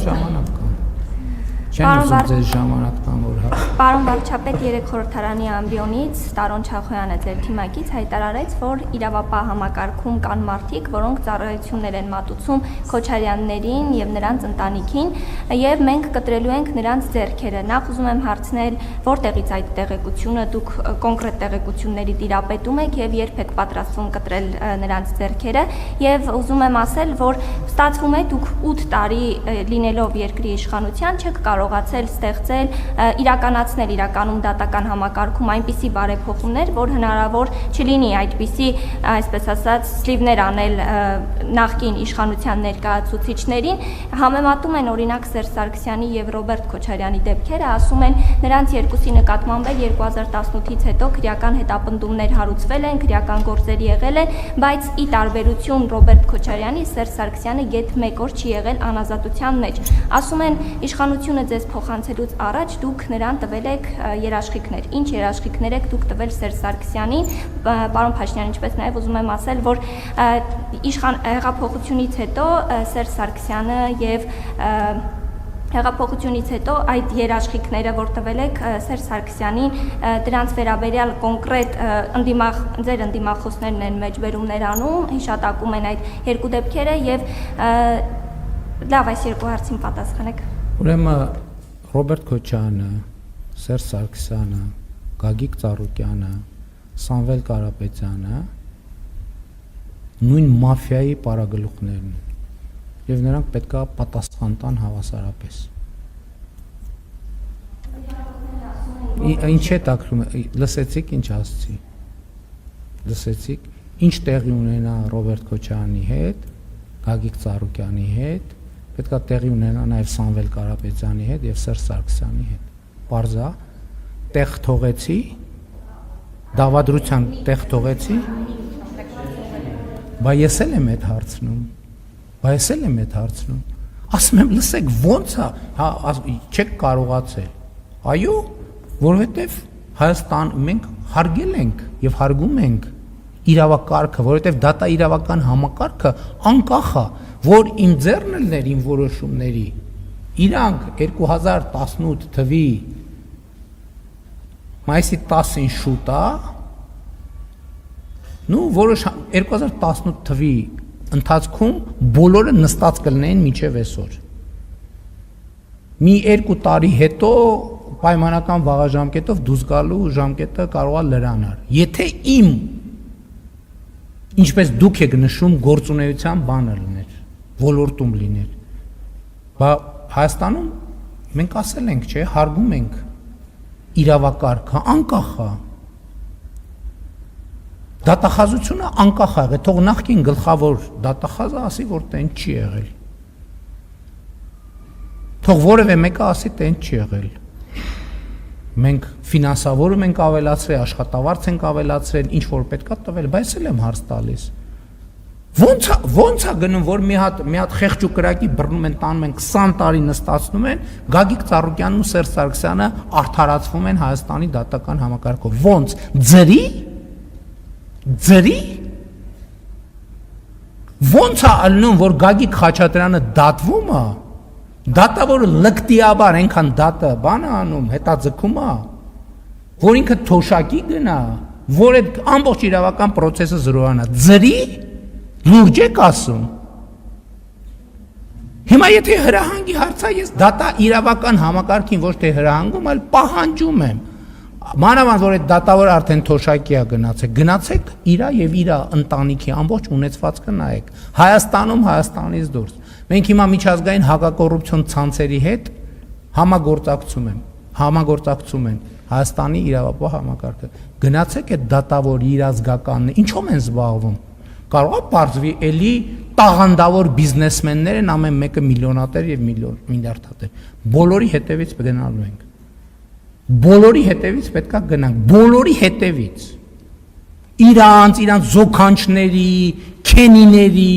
ժամանակ կան։ Չեն ուզում ձեր ժամանակ կան, որ հա։ Պարոն վարչապետ, 3 խորհրդարանի ամբիոնից Տարոն Չախոյանը ձեր թիմակից հայտարարեց, որ իրավապահ համակարգում կան մարդիկ, որոնք ծառայություններ են մատուցում Քոչարյաններին եւ նրանց ընտանիքին, եւ մենք կտրելու ենք նրանց ձեռքերը։ Նախ ուզում եմ հարցնել, որտեղից այդ տեղեկությունը, դուք կոնկրետ տեղեկությունների տիրապետում եք եւ երբ եք պատրաստվում կտրել նրանց ձեռքերը, եւ ուզում եմ ասել, որ ստացվում է դուք 8 տարի լինելով երկրի իշխանության չեք կարողացել ստեղծել, իրականացնել իրականում դատական համակարգում այնպիսի բարեփոխումներ, որ հնարավոր չլինի այդպիսի, այսպես ասած, սլիվներ անել նախկին իշխանության ներկայացուցիչներին, համեմատում են օրինակ Սերժ Սարգսյանի եւ Ռոբերտ Քոչարյանի դեպքերը, ասում են նրանց երկուսի նկատմամբ 2018-ից հետո քրեական հետապնդումներ հարուցվել են, քրեական գործեր եղել են, բայց ի տարբերություն Ռոբերտ Քոչարյանի, Սերժ Սարգսյանը գեթ 1 օր չի եղել անազատության մեջ։ Ասում են իշխանությունը ձեզ փոխանցելուց առաջ դուք նրան տվել եք երաշխիքներ։ Ինչ երաշխիքներ եք դուք տվել Սերժ Սարգսյանին, պարոն Փաշինյան, ինչպես նաև ուզում եմ ասել, որ հեղափոխությունից հետո Սերժ Սարգսյանը եւ հեղափոխությունից հետո այդ երաշխիքները, որ տվել եք Սերժ Սարգսյանին, դրանց վերաբերյալ կոնկրետ ձեր ընդդիմախոսներն են մեջբերումներ անում, հիշատակում են այդ երկու դեպքերը եւ լավ, այս երկու հարցին պատասխանեք։ Ուրեմն Ռոբերտ Քոչարյանը, Սերժ Սարգսյանը, Գագիկ Ծառուկյանը, Սամվել Կարապետյանը նույն մաֆիայի պարագլուխներն են եւ նրանք պետքա պատասխան տան հավասարապես։ Ինչ է տակրում, լսեցիք ինչ ասացի։ Լսեցիք ինչ տեղի ունենա Ռոբերտ Քոչարյանի հետ, Գագիկ Ծառուկյանի հետ, պետքա տեղի ունենա նաեւ Սամվել Կարապետյանի հետ եւ Սերժ Սարգսյանի հետ։ Պարզա տեղ թողեցի, դավադրության տեղ թողեցի, բայց ես եմ այդ հարցնում։ Ասում եմ, լսեք, ոնց է, չեք կարողացել։ Այո, որովհետև Հայաստան մենք հարգել ենք եւ հարգում ենք իրավակարգը, որովհետև դատա իրավական համակարգը անկախ է, որ իմ ձեռն ելներ իմ որոշումների։ Իրանք 2018 թվի մայիսի 10-ին շուտ է, որոշ 2018 թվի ընթացքում բոլորը նստած կլինեն մինչև այսօր։ Մի 2 տարի հետո պայմանական վաղաժամկետով դուրս գալու ժամկետը կարող է լրանալ։ Եթե իմ, ինչպես դուք եք նշում, գործունեության բանը լիներ, ոլորտում լիներ, բայց Հայաստանում մենք ասել ենք, չէ, հարգում ենք իրավակարգը, անկախ է։ Դատախազությունը անկախ է եղել, թող նախկին գլխավոր դատախազը ասի, որ տեն չի եղել։ Թող որևէ մեկը ասի, տեն չի եղել։ Մենք ֆինանսավորում ենք ավելացրել, աշխատավարձ ենք ավելացրել, ինչ որ պետք է տվել, բայց էլ եմ հարց տալիս։ Ոնց է գնում, որ մի հատ խեղճ ու կրակի բռնում են, տանում են 20 տարի նստացնում են, Գագիկ Ծառուկյանն ու Սերժ Սարգսյանը արդարացվում են Հայաստանի դատական համակարգով։ Ոնց, ձրի։ Ոնց է ալնում, որ Գագիկ Խաչատրյանը դատվում է, դատավորը լկտիաբար այնքան դատը բան է անում, հետաձգում է, որ ինքը թոշակի գնա, որ այդ ամբողջ իրավական process-ը զրոյանա, ձրի, լուրջ եք ասում։ Հիմա եթե հրահանգի հարցա, ես դատա իրավական համակարգին ոչ թե հրահանգում, այլ պահանջում եմ։ Մանավանդ որ այդ դատավորը արդեն թոշակի է գնացեք իրա եւ իրա ընտանիքի ամբողջ ունեցվածքը նայեք։ Հայաստանում, Հայաստանից դուրս։ Մենք հիմա միջազգային հակակոռուպցիոն ցանցերի հետ համագործակցում են Հայաստանի իրավապահ համակարգը։ Գնացեք այդ դատավորի իրազգականն, ինչով են զբաղվում։ Կարող է բարձվի էլի տաղանդավոր բիզնեսմեններ են, ամեն մեկը միլիոնատեր եւ միլիարդատեր։ Բոլորի հետևից գնալու ենք։ Բոլորի հետևից պետքա գնանք, բոլորի հետևից։ Իրանց զոքանչների, քենիների,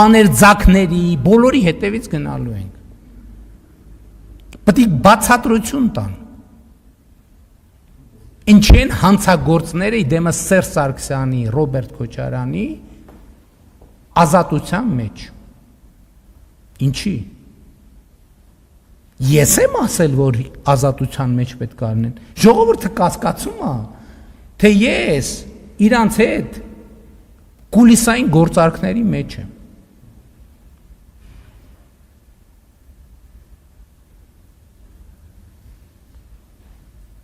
աներձակների, բոլորի հետևից գնալու ենք։ Պետք է բացատրություն տան։ Ինչ են հանցագործները իդեմը Սերժ Սարգսյանի, Ռոբերտ Քոչարյանի ազատության մեջ։ Ինչի։ Ես եմ ասել, որ ազատության մեջ պետք է առնեն։ Ժողովուրդը կասկածում է, թե ես իրանց հետ կուլիսային գործարքների մեջ եմ։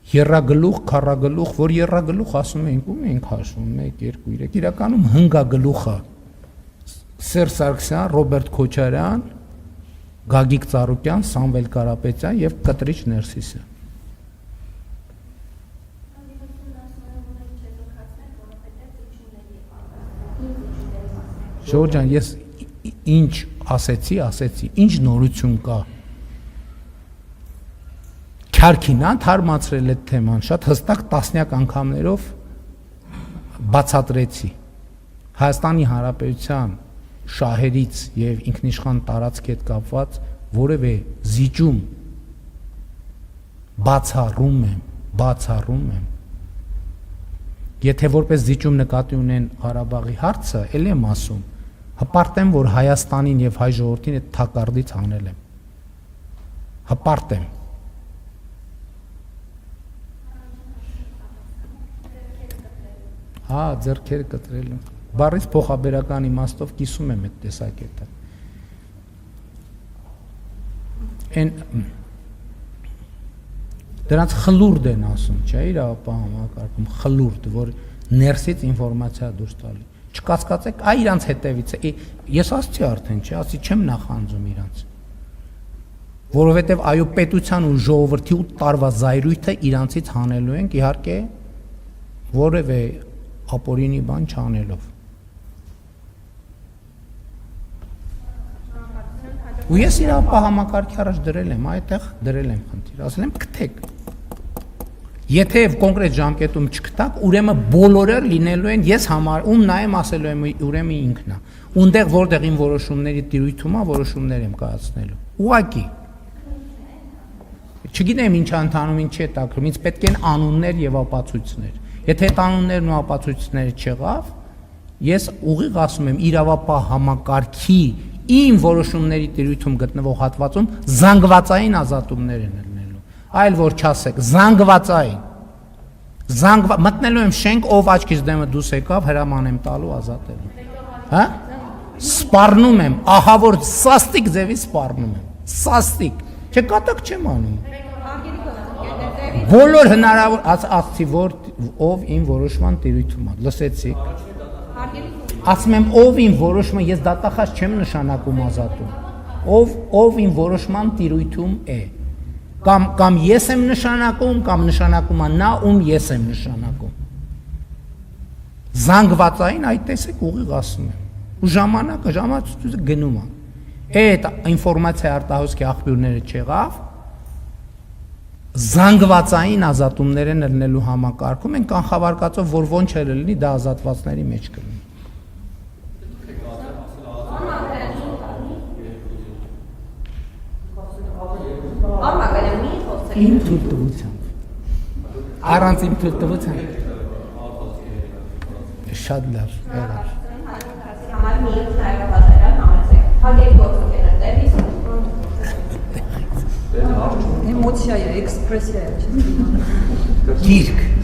Երրագլուխ, քառագլուխ, որ երրագլուխ ասում ենք, ում ենք հաշվում, 1, 2, 3, իրականում հնգագլուխը Սերժ Սարգսյան, Ռոբերտ Քոչարյան, Գագիկ Ծառուկյան, Սամվել Կարապետյան եւ Կտրիչ Ներսիսը։ Ժողովուրդ ջան, ես ինչ ասեցի, ինչ նորություն կա։ Քարքինա թարմացրել այդ թեման, շատ հստակ տասնյակ անգամներով բացատրեցի։ Հայաստանի Հանրապետության շահերից եւ ինքնիշխան տարածքի հետ կապված որևէ զիջում բացառում եմ։ Եթե որպես զիջում նկատի ունեն Ղարաբաղի հարցը, ելի եմ ասում, հպարտեմ, որ Հայաստանին եւ հայ ժողովրդին այդ թակարդից հանել եմ։ Հպարտեմ։ Հա, ձեռքերը կտրելու։ Բառից փոխաբերական իմաստով կիսում եմ այդ տեսակետը։ Դրանց խլուրդ են ասում, չէ՞, իրավապահ համակարգում խլուրդ, որ ներսից ինֆորմացիա դուրս տալի։ Չկասկածեք, այ իրանց հետևից է։ Ես ասացի արդեն, չէ, ասի չեմ նախանձում իրանց։ Որովհետև այո պետության ու ժողովրդի 8 տարվա զայրույթը իրանցից հանելու ենք, իհարկե, որևէ ապօրինի բան չանելով։ Ու ես իրավապահ համակարգի առաջ դրել եմ, այդտեղ դրել եմ խնդիր, ասել եմ գտեք։ Եթե կոնկրետ ժամկետում չգտակ, ուրեմն բոլորը լինելու են ես համար, ում նայեմ ասելու եմ ուրեմն ինքն է։ Ունդեղ որտեղ իմ որոշումների տիրույթում է, որոշումներ եմ կայացնելու։ Ուղղակի։ Չգիտեմ ինչ ընդանում, ինչ է տակրում, ինձ պետք են անուններ եւ ապացույցներ։ Եթե այդ անուններն ու ապացույցները չեղավ, ես ուղիղ ասում եմ իրավապահ համակարգի իմ որոշումների տիրույթում գտնվող հատվածում զանգվածային ազատումներ են լինելու։ Այլ որ չասեք, զանգվածային։ Մտնելու եմ շենք, ով աչքից դեմը դուրս եկավ, հրաման եմ տալու ազատելու։ Հա? Սպառնում եմ, ահա որ սաստիկ ձևի սպառնում եմ։ Սաստիկ։ Չկատակ չեմ անում։ Բոլոր հնարավոր ասացի, որ ով իմ որոշման տիրույթում է, լսեցիք։ Ասում եմ, ով իմ որոշումը, ես դատախազ չեմ նշանակում ազատում, ով իմ որոշման տիրույթում է, կամ ես եմ նշանակում, կամ նշանակում է նա, ում ես եմ նշանակում։ Զանգվածային այդ տեսեք ուղիղ ասում եմ, ու ժամանակը գնում է, այդ ինֆորմացիա արտահոսքի աղբյուրները չեղավ, զանգվածային ազատումներ են լինելու համակարգում են կանխավարկածով, որ ոնչ էլ լինի, դա ազատվածների մեջ կլինի։ Իմ թույլտվությամբ։ Առանց իմ թույլտվությամբ։ Շատ լավ, եղավ։ Էմոցիա է, էքսպրեսիա է։ Գիրք։